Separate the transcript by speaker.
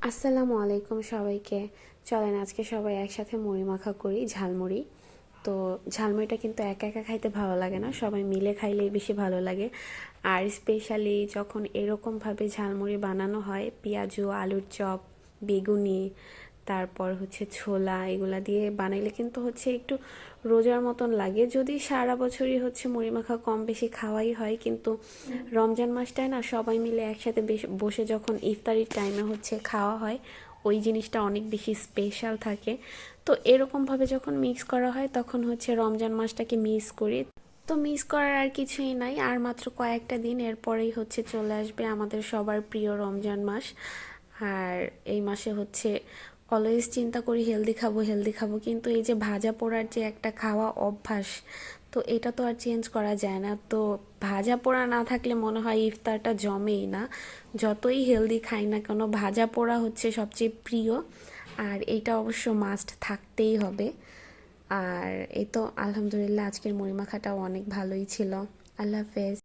Speaker 1: আসসালামু আলাইকুম সবাইকে। চলেন আজকে সবাই একসাথে মুড়ি মাখা করি, ঝালমুড়ি। তো ঝালমুড়িটা কিন্তু একা একা খাইতে ভালো লাগে না, সবাই মিলে খাইলেই বেশি ভালো লাগে। আর স্পেশালি যখন এরকমভাবে ঝালমুড়ি বানানো হয়, পেঁয়াজু, আলুর চপ, বেগুনি, তারপর হচ্ছে ছোলা, এগুলা দিয়ে বানাইলে কিন্তু হচ্ছে একটু রোজার মতন লাগে। যদি সারা বছরই হচ্ছে মুড়ি মাখা কম বেশি খাওয়াই হয়, কিন্তু রমজান মাসটায় না সবাই মিলে একসাথে বসে যখন ইফতারির টাইমে হচ্ছে খাওয়া হয়, ওই জিনিসটা অনেক বেশি স্পেশাল থাকে। তো এরকমভাবে যখন মিক্স করা হয় তখন হচ্ছে রমজান মাসটাকে মিস করি। তো মিস করার আর কিছুই নাই, আর মাত্র কয়েকটা দিন, এরপরেই হচ্ছে চলে আসবে আমাদের সবার প্রিয় রমজান মাস। আর এই মাসে হচ্ছে অলওয়েজ চিন্তা করি হেলদি খাবো হেলদি খাবো, কিন্তু এই যে ভাজা পোড়ার যে একটা খাওয়া অভ্যাস, তো এটা তো আর চেঞ্জ করা যায় না। তো ভাজা পোড়া না থাকলে মনে হয় ইফতারটা জমেই না। যতই হেলদি খাই না কেন, ভাজা পোড়া হচ্ছে সবচেয়ে প্রিয়। আর এইটা অবশ্য মাস্ট থাকতেই হবে। আর এই তো আলহামদুলিল্লাহ আজকের মুড়ি মাখাটাও অনেক ভালোই ছিল। আল্লাহ হাফেজ।